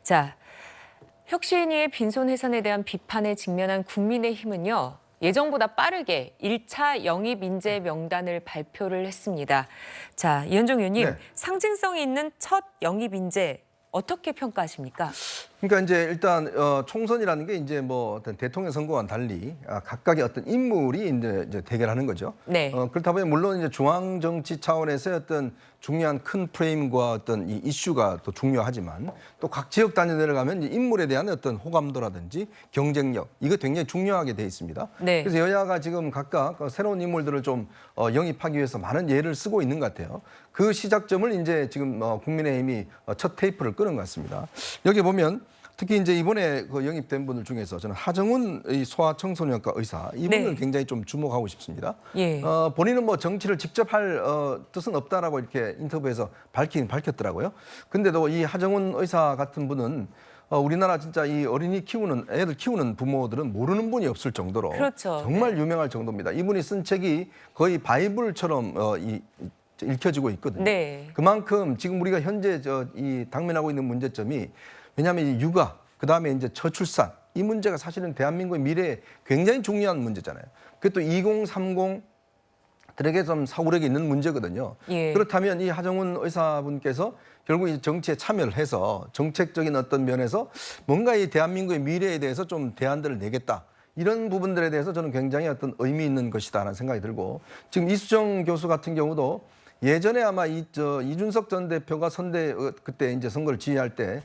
자, 혁신위의 빈손 해산에 대한 비판에 직면한 국민의힘은요. 예정보다 빠르게 1차 영입 인재 명단을 발표를 했습니다. 자, 이현종 의원님, 네. 상징성이 있는 첫 영입 인재 어떻게 평가하십니까? 그러니까 이제 일단 총선이라는 게 이제 뭐 어떤 대통령 선거와는 달리 각각의 어떤 인물이 이제 대결하는 거죠. 네. 그렇다 보니 물론 이제 중앙 정치 차원에서의 어떤 중요한 큰 프레임과 어떤 이 이슈가 또 중요하지만 또 각 지역 단위 내려가면 이제 인물에 대한 어떤 호감도라든지 경쟁력 이거 굉장히 중요하게 돼 있습니다. 네. 그래서 여야가 지금 각각 새로운 인물들을 좀 영입하기 위해서 많은 예를 쓰고 있는 것 같아요. 그 시작점을 이제 지금 국민의힘이 첫 테이프를 끄는 것 같습니다. 여기 보면 특히 이제 이번에 그 영입된 분들 중에서 저는 하정훈 소아청소년과 의사 이분을 네. 굉장히 좀 주목하고 싶습니다. 예. 본인은 뭐 정치를 직접 할 뜻은 없다라고 이렇게 인터뷰에서 밝혔더라고요. 근데도 이 하정훈 의사 같은 분은 우리나라 진짜 이 어린이 키우는 애들 키우는 부모들은 모르는 분이 없을 정도로 그렇죠. 정말 유명할 정도입니다. 이분이 쓴 책이 거의 바이블처럼 읽혀지고 있거든요. 네. 그만큼 지금 우리가 현재 이 당면하고 있는 문제점이 왜냐하면 이 육아, 그 다음에 이제 저출산 이 문제가 사실은 대한민국의 미래에 굉장히 중요한 문제잖아요. 그게 또 2030들에게 좀 사고력이 있는 문제거든요. 예. 그렇다면 이 하정훈 의사분께서 결국 이 정치에 참여를 해서 정책적인 어떤 면에서 뭔가 이 대한민국의 미래에 대해서 좀 대안들을 내겠다. 이런 부분들에 대해서 저는 굉장히 어떤 의미 있는 것이다라는 생각이 들고 지금 이수정 교수 같은 경우도 예전에 아마 이준석 전 대표가 그때 이제 선거를 지휘할 때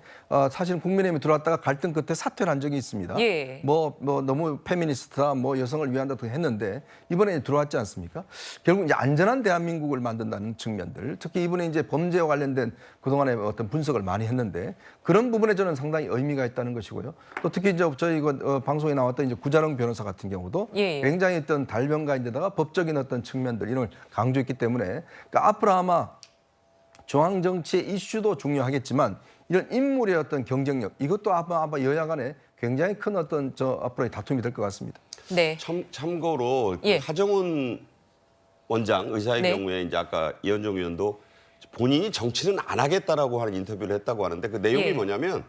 사실 국민의힘에 들어왔다가 갈등 끝에 사퇴를 한 적이 있습니다. 예. 뭐 너무 페미니스트다, 뭐 여성을 위한다 등 했는데 이번에 들어왔지 않습니까? 결국 이제 안전한 대한민국을 만든다는 측면들, 특히 이번에 이제 범죄와 관련된 그동안의 어떤 분석을 많이 했는데 그런 부분에 저는 상당히 의미가 있다는 것이고요. 또 특히 이제 저희 방송에 나왔던 이제 구자룡 변호사 같은 경우도 예. 굉장히 어떤 달변가인데다가 법적인 어떤 측면들 이런 걸 강조했기 때문에 그러니까 앞으로 아마 중앙 정치의 이슈도 중요하겠지만 이런 인물의 어떤 경쟁력 이것도 아마 여야 간에 굉장히 큰 어떤 앞으로의 다툼이 될 것 같습니다. 네. 참고로 예. 하정훈 원장 의사의 네. 경우에 이제 아까 이현종 의원도 본인이 정치는 안 하겠다라고 하는 인터뷰를 했다고 하는데 그 내용이 예. 뭐냐면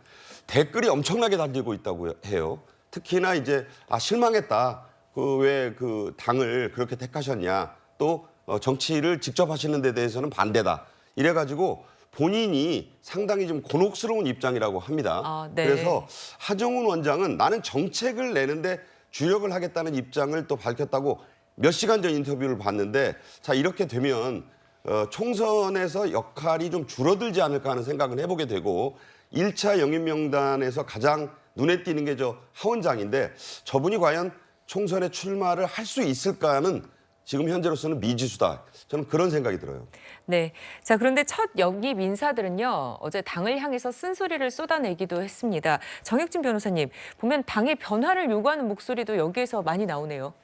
댓글이 엄청나게 달리고 있다고 해요. 특히나 이제 실망했다. 왜 그 당을 그렇게 택하셨냐. 또 정치를 직접 하시는 데 대해서는 반대다. 이래가지고 본인이 상당히 좀 곤혹스러운 입장이라고 합니다. 네. 그래서 하정훈 원장은 나는 정책을 내는데 주력을 하겠다는 입장을 또 밝혔다고 몇 시간 전 인터뷰를 봤는데 자 이렇게 되면 총선에서 역할이 좀 줄어들지 않을까 하는 생각을 해보게 되고 1차 영입 명단에서 가장 눈에 띄는 게 하 원장인데 저분이 과연 총선에 출마를 할 수 있을까는 지금 현재로서는 미지수다. 저는 그런 생각이 들어요. 네. 자, 그런데 첫 영입 인사들은요, 어제 당을 향해서 쓴소리를 쏟아내기도 했습니다. 정혁진 변호사님, 보면 당의 변화를 요구하는 목소리도 여기에서 많이 나오네요.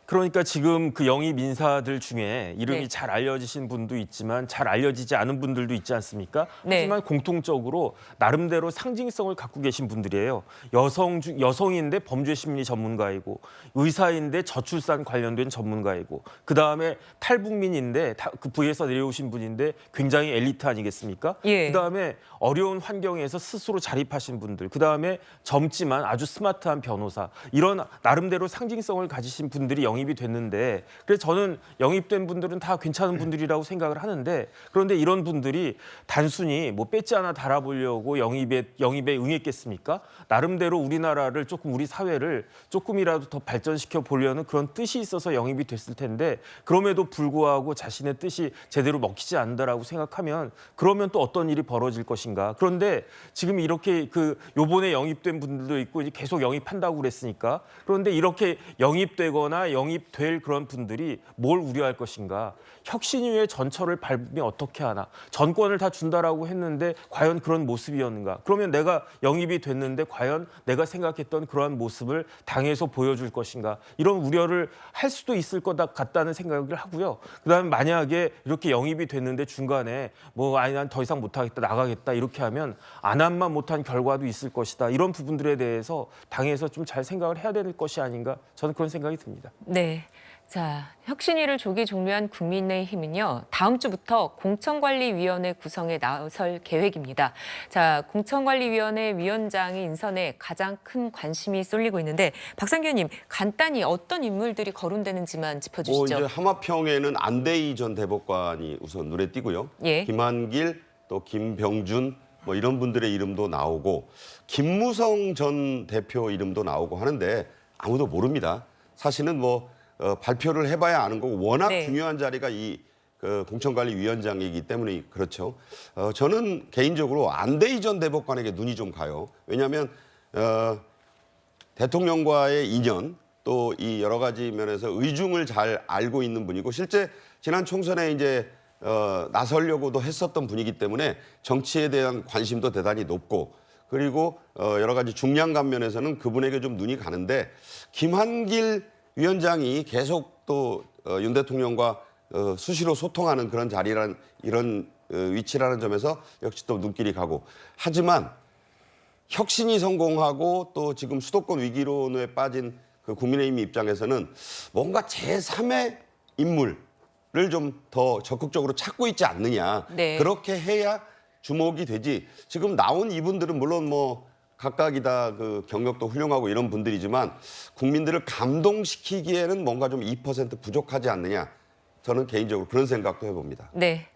그러니까 지금 그 영입 인사들 중에 이름이 네. 잘 알려지신 분도 있지만 잘 알려지지 않은 분들도 있지 않습니까? 네. 하지만 공통적으로 나름대로 상징성을 갖고 계신 분들이에요. 여성인데 범죄 심리 전문가이고 의사인데 저출산 관련된 전문가이고 그다음에 탈북민인데 그 부에서 내려오신 분인데 굉장히 엘리트 아니겠습니까? 예. 그다음에 어려운 환경에서 스스로 자립하신 분들, 그다음에 젊지만 아주 스마트한 변호사 이런 나름대로 상징성을 가지신 분들이 영입이 됐는데 그래서 저는 영입된 분들은 다 괜찮은 분들이라고 생각을 하는데 그런데 이런 분들이 단순히 뭐 배지 하나 달아보려고 영입에 응했겠습니까? 나름대로 우리나라를 조금 우리 사회를 조금이라도 더 발전시켜 보려는 그런 뜻이 있어서 영입이 됐을 텐데 그럼에도 불구하고 자신의 뜻이 제대로 먹히지 않는다라고 생각하면 그러면 또 어떤 일이 벌어질 것인가? 그런데 지금 이렇게 요번에 영입된 분들도 있고 이제 계속 영입한다고 그랬으니까 그런데 이렇게 영입되거나 영입될 그런 분들이 뭘 우려할 것인가? 혁신위의 전철을 밟으면 어떻게 하나? 전권을 다 준다라고 했는데 과연 그런 모습이었는가? 그러면 내가 영입이 됐는데 과연 내가 생각했던 그러한 모습을 당에서 보여줄 것인가? 이런 우려를 할 수도 있을 것 같다는 생각을 하고요. 그다음에 만약에 이렇게 영입이 됐는데 중간에 아니 난 더 이상 못하겠다 나가겠다 이렇게 하면 안 한만 못한 결과도 있을 것이다. 이런 부분들에 대해서 당에서 좀 잘 생각을 해야 될 것이 아닌가? 저는 그런 생각이 듭니다. 네. 자, 혁신위를 조기 종료한 국민의힘은요, 다음 주부터 공천관리위원회 구성에 나설 계획입니다. 자, 공천관리위원회 위원장의 인선에 가장 큰 관심이 쏠리고 있는데, 박상규 의원님, 간단히 어떤 인물들이 거론되는지만 짚어주시죠. 이제 하마평에는 안대희 전 대법관이 우선 눈에 띄고요. 예. 김한길, 또 김병준 뭐 이런 분들의 이름도 나오고 김무성 전 대표 이름도 나오고 하는데 아무도 모릅니다. 사실은 뭐 발표를 해봐야 아는 거고 워낙 네. 중요한 자리가 이 공천관리위원장이기 때문에 그렇죠. 저는 개인적으로 안대희 전 대법관에게 눈이 좀 가요. 왜냐하면 대통령과의 인연 또 이 여러 가지 면에서 의중을 잘 알고 있는 분이고 실제 지난 총선에 이제 나서려고도 했었던 분이기 때문에 정치에 대한 관심도 대단히 높고 그리고 여러 가지 중량감 면에서는 그분에게 좀 눈이 가는데 김한길 위원장이 계속 또 윤 대통령과 수시로 소통하는 그런 자리란 이런 위치라는 점에서 역시 또 눈길이 가고 하지만 혁신이 성공하고 또 지금 수도권 위기론에 빠진 그 국민의힘 입장에서는 뭔가 제3의 인물을 좀 더 적극적으로 찾고 있지 않느냐. 네. 그렇게 해야 주목이 되지. 지금 나온 이분들은 물론 뭐 각각이 다 그 경력도 훌륭하고 이런 분들이지만 국민들을 감동시키기에는 뭔가 좀 2% 부족하지 않느냐. 저는 개인적으로 그런 생각도 해봅니다. 네.